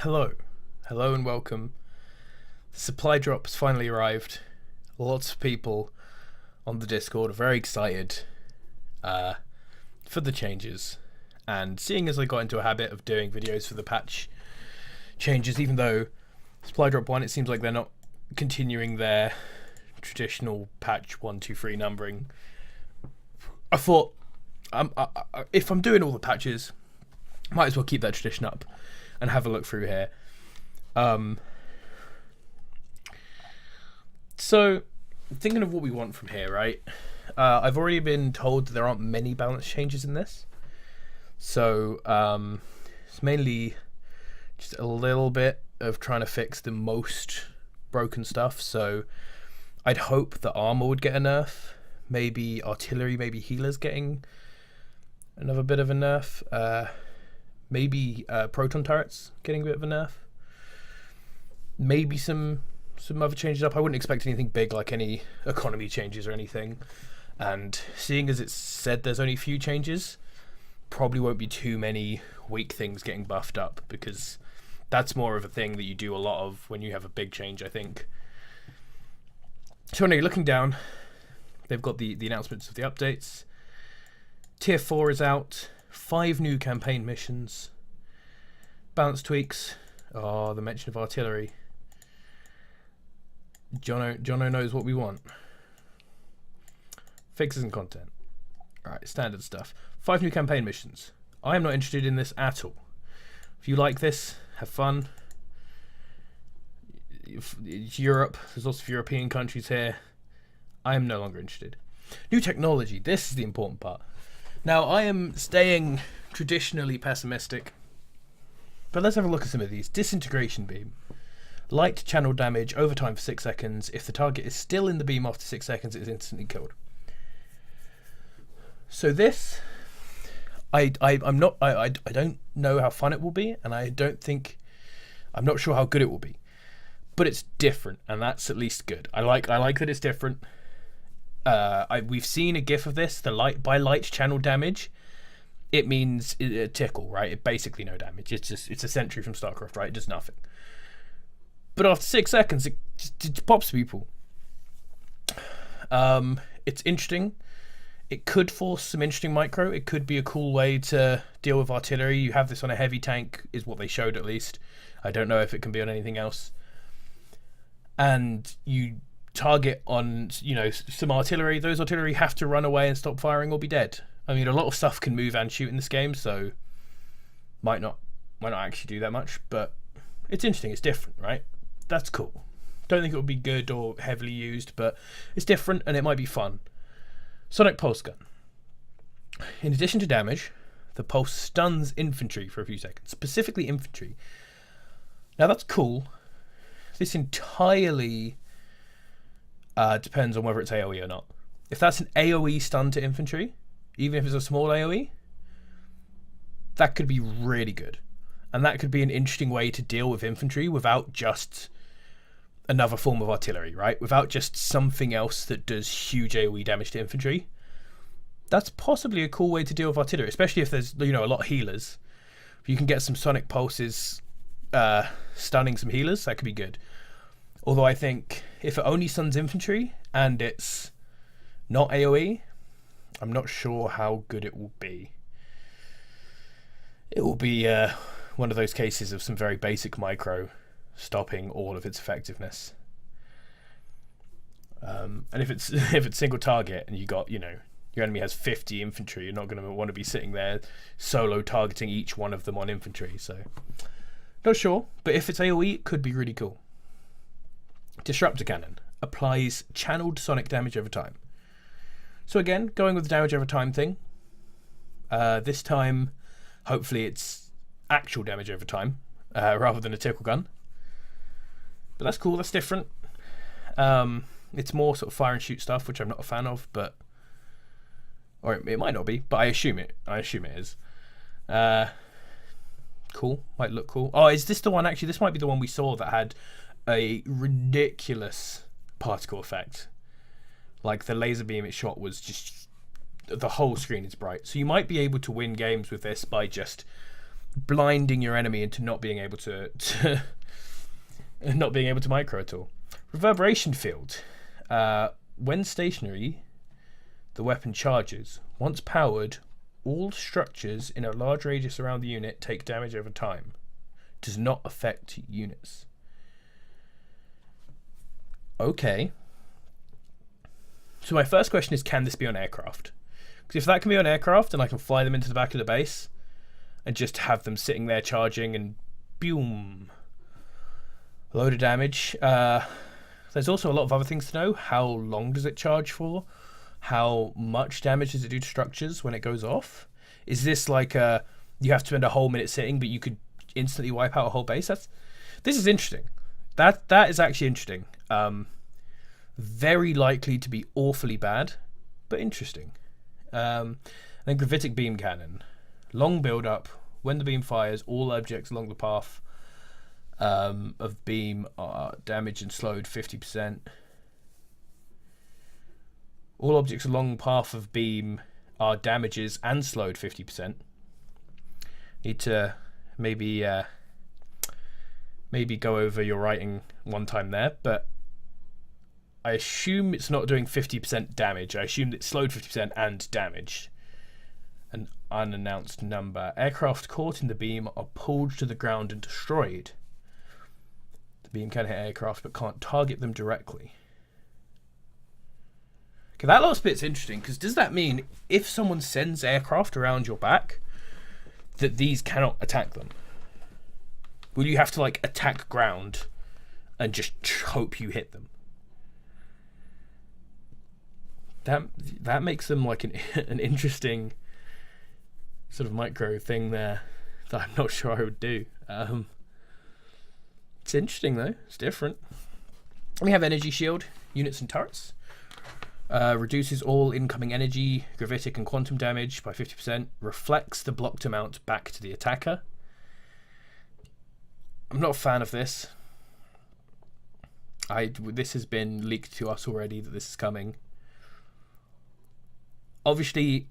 Hello. Hello and welcome. The supply drop's finally arrived. Lots of people on the Discord are very excited for the changes. And seeing as I got into a habit of doing videos for the patch changes, even though supply drop 1, it seems like they're not continuing their traditional patch 1, 2, 3 numbering. I thought, if I'm doing all the patches, might as well keep that tradition up and have a look through here. So, thinking of what we want from here, right? I've already been told that there aren't many balance changes in this. So, it's mainly just a little bit of trying to fix the most broken stuff. So, I'd hope that armor would get a nerf. Maybe artillery, maybe healers getting another bit of a nerf. Maybe proton turrets getting a bit of a nerf. Maybe some other changes up. I wouldn't expect anything big like any economy changes or anything. And seeing as it's said there's only a few changes, probably won't be too many weak things getting buffed up, because that's more of a thing that you do a lot of when you have a big change, I think. So anyway, looking down, they've got the announcements of the updates. Tier 4 is out. 5 new campaign missions. Balance tweaks. Oh, the mention of artillery. Jono knows what we want. Fixes and content. Alright, standard stuff. 5 new campaign missions. I am not interested in this at all. If you like this, have fun. It's Europe. There's lots of European countries here. I am no longer interested. New technology. This is the important part. Now, I am staying traditionally pessimistic, but let's have a look at some of these. Disintegration beam. Light channel damage over time for 6 seconds. If the target is still in the beam after 6 seconds, it is instantly killed. So this, I don't know how fun it will be, and I'm not sure how good it will be, but it's different, and that's at least good. I like that it's different. We've seen a GIF of this. The light channel damage. It means a tickle, right? It basically no damage. It's a sentry from StarCraft, right? It does nothing. But after 6 seconds, it pops people. It's interesting. It could force some interesting micro. It could be a cool way to deal with artillery. You have this on a heavy tank, is what they showed at least. I don't know if it can be on anything else. And you target on, some artillery. Those artillery have to run away and stop firing or be dead. I mean, a lot of stuff can move and shoot in this game, so might not actually do that much, but it's interesting. It's different, right? That's cool. Don't think it would be good or heavily used, but it's different and it might be fun. Sonic Pulse Gun. In addition to damage, the pulse stuns infantry for a few seconds, specifically infantry. Now that's cool. This entirely depends on whether it's AoE or not. If that's an AoE stun to infantry, even if it's a small AoE, that could be really good. And that could be an interesting way to deal with infantry without just another form of artillery, right? Without just something else that does huge AoE damage to infantry. That's possibly a cool way to deal with artillery, especially if there's a lot of healers. If you can get some sonic pulses stunning some healers, that could be good. Although I think if it only stuns infantry and it's not AoE, I'm not sure how good it will be. It will be one of those cases of some very basic micro stopping all of its effectiveness. And if it's single target and you got, your enemy has 50 infantry, you're not going to want to be sitting there solo targeting each one of them on infantry. So, not sure. But if it's AoE, it could be really cool. Disruptor Cannon applies channeled sonic damage over time. So again, going with the damage over time thing. This time, hopefully it's actual damage over time, rather than a tickle gun. But that's cool, that's different. It's more sort of fire and shoot stuff, which I'm not a fan of, or it might not be, but I assume it is. Cool, might look cool. Oh, is this the one? Actually, this might be the one we saw that had a ridiculous particle effect. Like the laser beam it shot was just, the whole screen is bright. So you might be able to win games with this by just blinding your enemy into not being able to not being able to micro at all. Reverberation field. When stationary, the weapon charges. Once powered, all structures in a large radius around the unit take damage over time. Does not affect units. Okay. So my first question is, can this be on aircraft? Because if that can be on aircraft and I can fly them into the back of the base and just have them sitting there charging and boom, load of damage. There's also a lot of other things to know. How long does it charge for? How much damage does it do to structures when it goes off? Is this like you have to spend a whole minute sitting, but you could instantly wipe out a whole base? This is interesting. That is actually interesting. Very likely to be awfully bad, but interesting. Then gravitic beam cannon. Long build up. When the beam fires, all objects along the path of beam are damaged and slowed 50%. All objects along the path of beam are damages and slowed 50%. Need to maybe go over your writing one time there, but I assume it's not doing 50% damage. I assume it's slowed 50% and damaged. An unannounced number. Aircraft caught in the beam are pulled to the ground and destroyed. The beam can hit aircraft but can't target them directly. Okay, that last bit's interesting, because does that mean if someone sends aircraft around your back that these cannot attack them? Will you have to like attack ground and just hope you hit them? That makes them like an interesting sort of micro thing there that I'm not sure I would do. It's interesting though. It's different. We have energy shield, units and turrets. Reduces all incoming energy, gravitic and quantum damage by 50%. Reflects the blocked amount back to the attacker. I'm not a fan of this. This has been leaked to us already that this is coming. Obviously,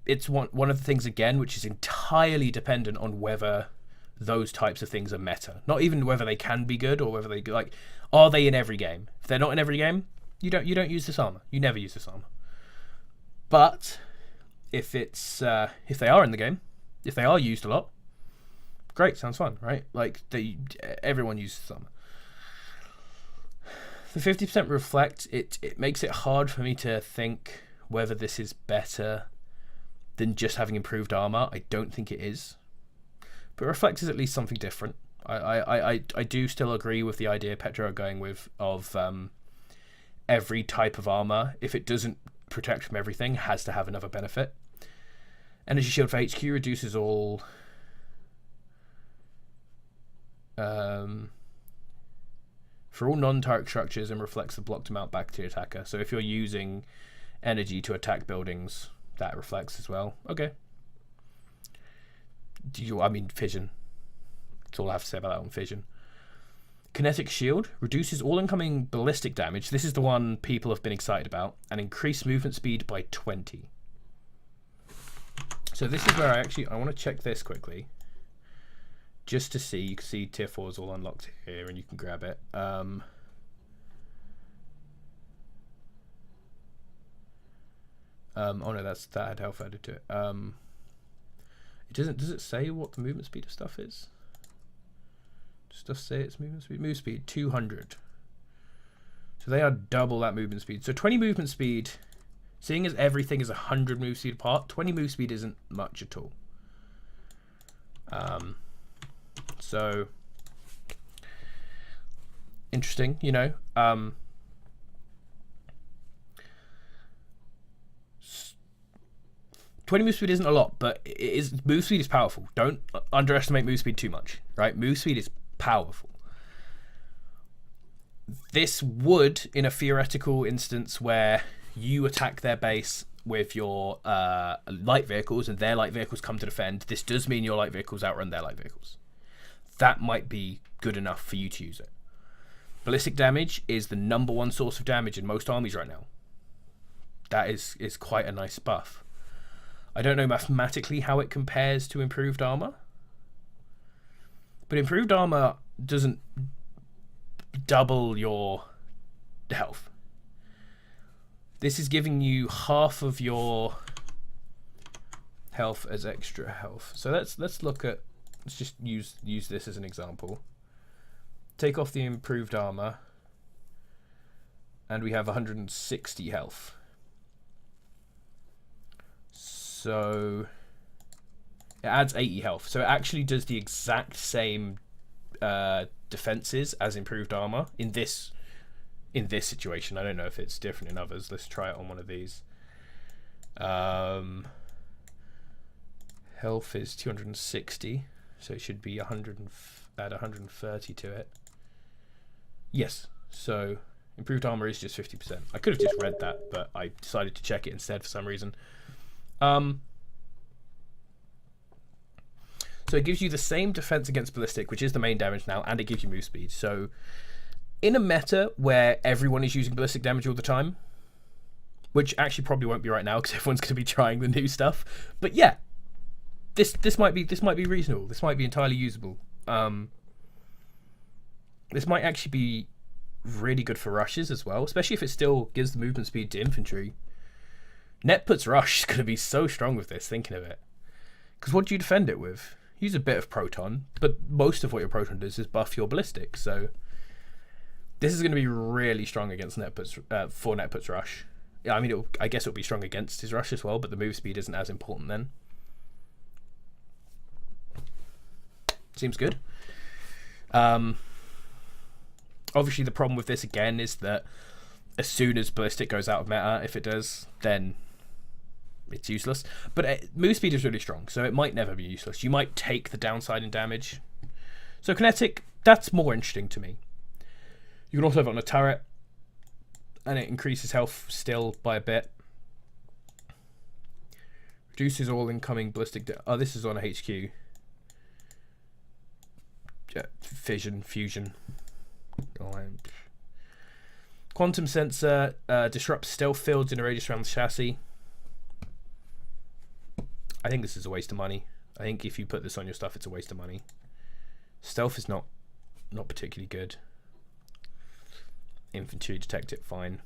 it's one of the things, again, which is entirely dependent on whether those types of things are meta. Not even whether they can be good or whether they like, are they in every game? If they're not in every game, you don't use this armor. You never use this armor. But if they are in the game, if they are used a lot, great, sounds fun, right? Like everyone uses this armor. The 50% reflect, it makes it hard for me to think whether this is better than just having improved armor. I don't think it is. But reflect is at least something different. I do still agree with the idea Petro are going with of every type of armor, if it doesn't protect from everything, has to have another benefit. Energy shield for HQ reduces all for all non-turret structures and reflects the blocked amount back to the attacker. So if you're using energy to attack buildings, that reflects as well. Okay. Fission. That's all I have to say about that one, fission. Kinetic shield reduces all incoming ballistic damage. This is the one people have been excited about, and increase movement speed by 20. So this is where I want to check this quickly, just to see. You can see tier 4 is all unlocked here, and you can grab it. Oh no, that had health added to it. It doesn't. Does it say what the movement speed of stuff is? Does stuff say its movement speed? Move speed 200. So they are double that movement speed. So 20 movement speed. Seeing as everything is 100 move speed apart, 20 move speed isn't much at all. So interesting, you know. 20 move speed isn't a lot, but move speed is powerful. Don't underestimate move speed too much, right? Move speed is powerful. This would, in a theoretical instance where you attack their base with your light vehicles and their light vehicles come to defend, this does mean your light vehicles outrun their light vehicles. That might be good enough for you to use it. Ballistic damage is the #1 source of damage in most armies right now. That is quite a nice buff. I don't know mathematically how it compares to improved armor, But improved armor doesn't double your health. This is giving you half of your health as extra health. So let's just use this as an example. Take off the improved armor, and we have 160 health. So it adds 80 health. So it actually does the exact same defenses as improved armor in this situation. I don't know if it's different in others. Let's try it on one of these. Health is 260, so it should be 100 add 130 to it. Yes, so improved armor is just 50%. I could have just read that, but I decided to check it instead for some reason. So it gives you the same defense against ballistic, which is the main damage now, and it gives you move speed. So in a meta where everyone is using ballistic damage all the time, which actually probably won't be right now because everyone's going to be trying the new stuff, but yeah, this might be reasonable. This might be entirely usable. This might actually be really good for rushes as well, especially if it still gives the movement speed to infantry. Net puts rush is going to be so strong with this, thinking of it. Because what do you defend it with? Use a bit of proton, but most of what your proton does is buff your ballistic. So this is going to be really strong against net puts, for net puts rush. Yeah, I mean, I guess it'll be strong against his rush as well, but the move speed isn't as important then. Seems good. Obviously, the problem with this again is that as soon as ballistic goes out of meta, if it does, then it's useless. But move speed is really strong, so it might never be useless. You might take the downside in damage. So kinetic, that's more interesting to me. You can also have it on a turret, and it increases health still by a bit. Reduces all incoming ballistic. Oh, this is on a HQ. Fission, fusion. Quantum sensor disrupts stealth fields in a radius around the chassis. I think this is a waste of money. I think if you put this on your stuff, it's a waste of money. Stealth is not particularly good. Infantry detect it fine.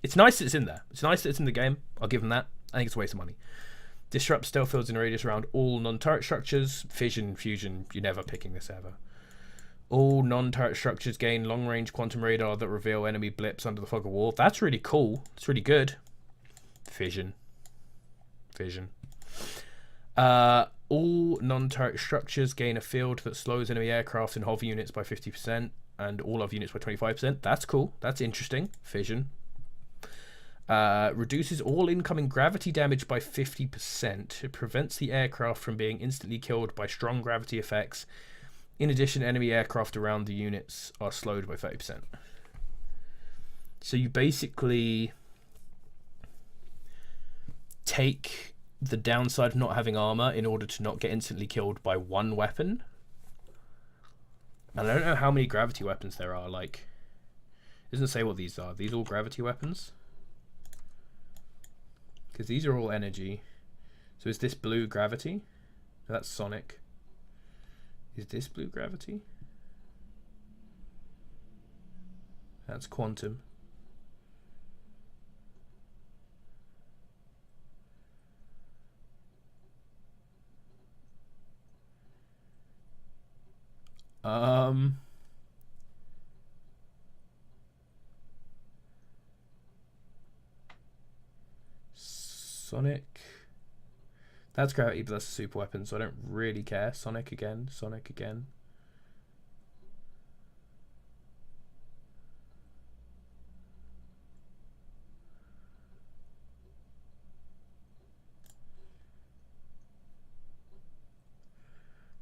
It's nice that it's in there. It's nice that it's in the game. I'll give them that. I think it's a waste of money. Disrupt stealth fields in a radius around all non-turret structures. Fission, fusion, you're never picking this ever. All non-turret structures gain long-range quantum radar that reveal enemy blips under the fog of war. That's really cool. It's really good. Fission. Fission. All non-turret structures gain a field that slows enemy aircraft and hover units by 50% and all of units by 25%. That's cool. That's interesting. Fission. Reduces all incoming gravity damage by 50%. It prevents the aircraft from being instantly killed by strong gravity effects. In addition, enemy aircraft around the units are slowed by 30%. So you basically take the downside of not having armor in order to not get instantly killed by one weapon. And I don't know how many gravity weapons there are. Like, it doesn't say what these are. Are these all gravity weapons? Because these are all energy. So is this blue gravity? No, that's sonic. Is this blue gravity? That's quantum. Sonic. That's gravity, but that's a super weapon, so I don't really care. Sonic again. Sonic again.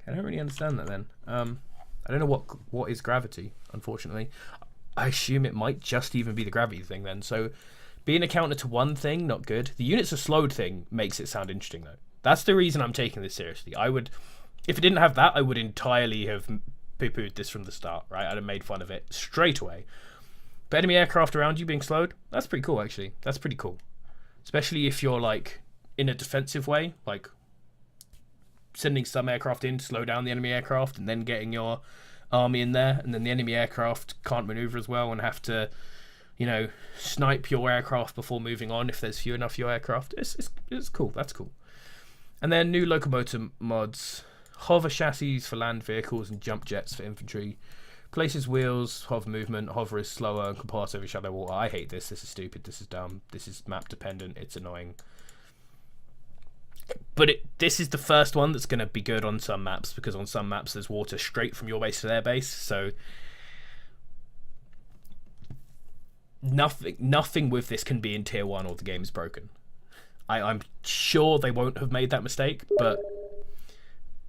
I don't really understand that then. I don't know what is gravity, unfortunately. I assume it might just even be the gravity thing then. So being a counter to one thing, not good. The units are slowed thing makes it sound interesting though. That's the reason I'm taking this seriously. I would, if it didn't have that, I would entirely have poo-pooed this from the start, right? I'd have made fun of it straight away. But enemy aircraft around you being slowed, that's pretty cool actually. That's pretty cool. Especially if you're like in a defensive way, like sending some aircraft in to slow down the enemy aircraft, and then getting your army in there, and then the enemy aircraft can't maneuver as well and have to, you know, snipe your aircraft before moving on if there's few enough of your aircraft. It's cool. That's cool. And then new locomotive mods: hover chassis for land vehicles and jump jets for infantry. Places wheels, hover movement. Hover is slower and can pass over shallow water. I hate this. This is stupid. This is dumb. This is map dependent. It's annoying. But this is the first one that's going to be good on some maps, because on some maps there's water straight from your base to their base. So nothing with this can be in tier 1 or the game is broken. I'm sure they won't have made that mistake, but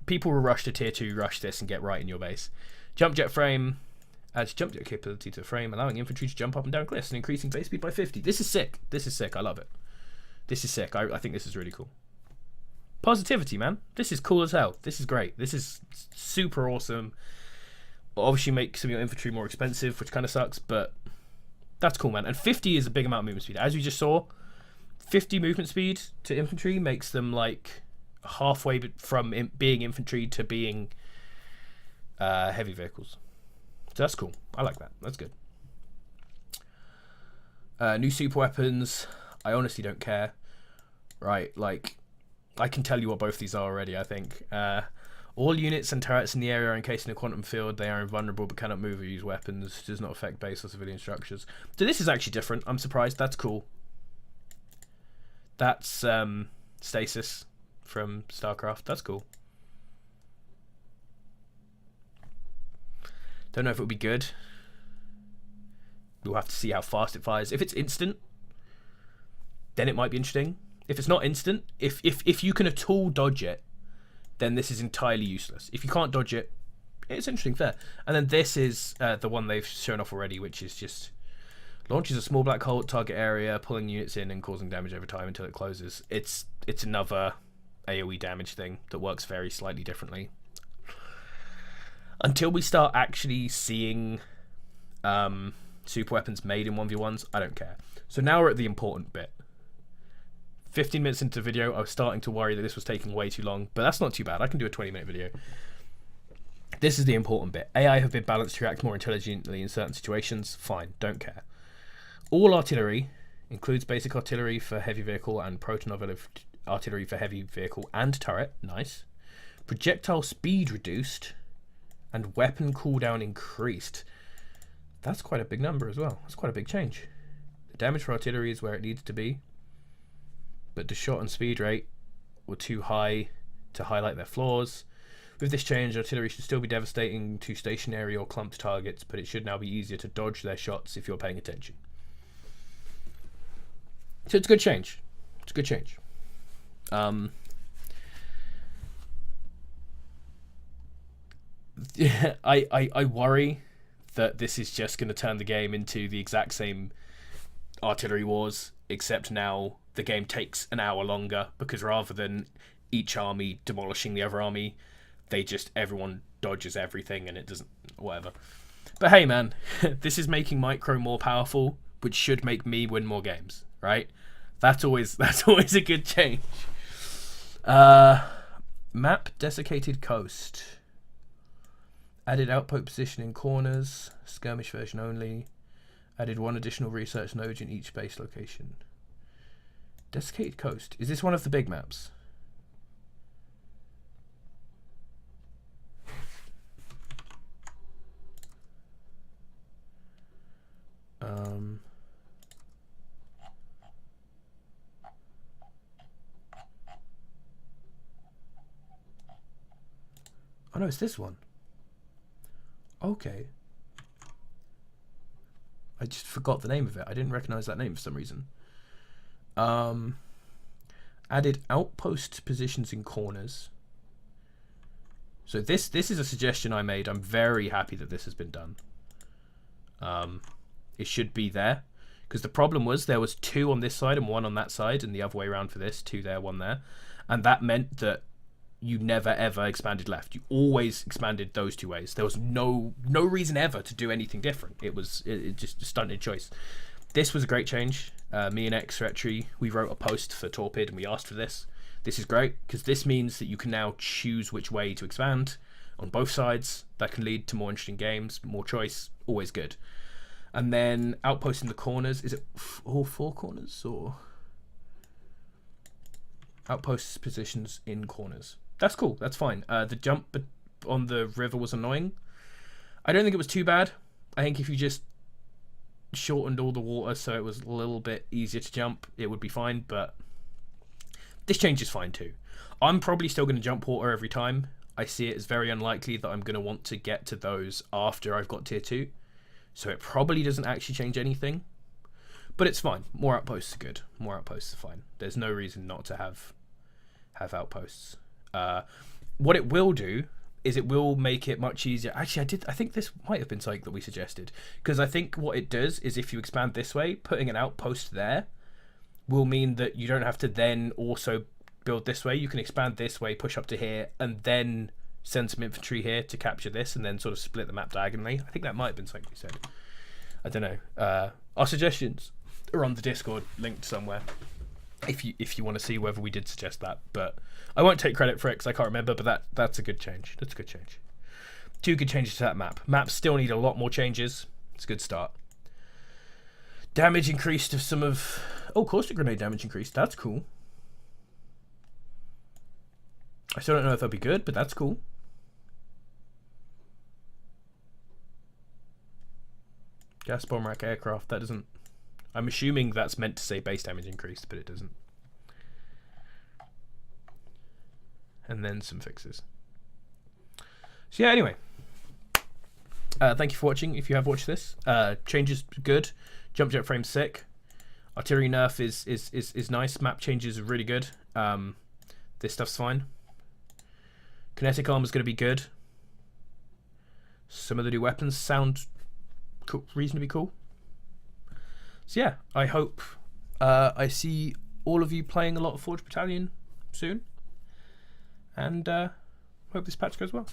people will rush to tier 2, rush this and get right in your base. Jump jet frame adds jump jet capability to the frame, allowing infantry to jump up and down cliffs and increasing base speed by 50. This is sick. This is sick. I love it. This is sick. I think this is really cool. Positivity, man. This is cool as hell. This is great. This is super awesome. Obviously make some of your infantry more expensive, which kind of sucks, but that's cool, man. And 50 is a big amount of movement speed. As we just saw, 50 movement speed to infantry makes them like halfway from being infantry to being heavy vehicles. So that's cool. I like that. That's good. New super weapons. I honestly don't care. Right, like, I can tell you what both these are already, I think. All units and turrets in the area are encased in a quantum field. They are invulnerable but cannot move or use weapons. Does not affect base or civilian structures. So this is actually different. I'm surprised. That's cool. That's stasis from StarCraft. That's cool. Don't know if it would be good. We'll have to see how fast it fires. If it's instant, then it might be interesting. If it's not instant, if you can at all dodge it, then this is entirely useless. If you can't dodge it, it's interesting, fair. And then this is the one they've shown off already, which is just launches a small black hole at target area, pulling units in and causing damage over time until it closes. It's another AoE damage thing that works very slightly differently. Until we start actually seeing super weapons made in 1v1s, I don't care. So now we're at the important bit. 15 minutes into the video, I was starting to worry that this was taking way too long, but that's not too bad. I can do a 20-minute video. This is the important bit. AI have been balanced to react more intelligently in certain situations. Fine, don't care. All artillery includes basic artillery for heavy vehicle and proton artillery for heavy vehicle and turret. Nice. Projectile speed reduced and weapon cooldown increased. That's quite a big number as well. That's quite a big change. The damage for artillery is where it needs to be, but the shot and speed rate were too high to highlight their flaws. With this change, artillery should still be devastating to stationary or clumped targets, but it should now be easier to dodge their shots if you're paying attention. So it's a good change. It's a good change. I worry that this is just going to turn the game into the exact same artillery wars, except now the game takes an hour longer, because rather than each army demolishing the other army, everyone dodges everything and it doesn't, whatever. But hey man, this is making micro more powerful, which should make me win more games, right? That's always a good change. Map desiccated coast. Added outpost position in corners, skirmish version only. Added one additional research node in each base location. Desiccated coast. Is this one of the big maps? Oh no, it's this one. Okay. I just forgot the name of it. I didn't recognize that name for some reason. Added outpost positions in corners. So this is a suggestion I made. I'm very happy that this has been done. It should be there, because the problem was there was 2 on this side and 1 on that side, and the other way around for this, 2 there, 1 there, and that meant that you never ever expanded left. You always expanded those 2 ways. There was no reason ever to do anything different. It just a stunted choice. This was a great change. Me and X Retri, we wrote a post for Torpid and we asked for this. This is great because this means that you can now choose which way to expand on both sides. That can lead to more interesting games, more choice, always good. And then outposts in the corners. Is it all 4 corners or outposts positions in corners? That's cool. That's fine. The jump on the river was annoying. I don't think it was too bad. I think if you just shortened all the water so it was a little bit easier to jump, it would be fine. But this change is fine too. I'm probably still going to jump water every time. I see it as very unlikely that I'm going to want to get to those after I've got tier 2. So it probably doesn't actually change anything. But it's fine. More outposts are good. More outposts are fine. There's no reason not to have outposts. What it will do is it will make it much easier. Actually, I think this might have been something that we suggested. Because I think what it does is if you expand this way, putting an outpost there will mean that you don't have to then also build this way. You can expand this way, push up to here, and then send some infantry here to capture this, and then sort of split the map diagonally. I think that might have been something we said. I don't know. Our suggestions are on the Discord, linked somewhere, if you want to see whether we did suggest that. But I won't take credit for it because I can't remember. But that's a good change. That's a good change. 2 good changes to that map. Maps still need a lot more changes. It's a good start. Damage increased of some of... Oh, caustic grenade damage increased. That's cool. I still don't know if that'll be good, but that's cool. Gas bomb rack aircraft, that doesn't... I'm assuming that's meant to say base damage increased, but it doesn't. And then some fixes. So yeah, anyway. Thank you for watching, if you have watched this. Changes good. Jump jet frame sick. Artillery nerf is nice. Map changes are really good. This stuff's fine. Kinetic armor is going to be good. Some of the new weapons sound cool, reasonably cool. So yeah, I hope I see all of you playing a lot of Forge Battalion soon. And hope this patch goes well.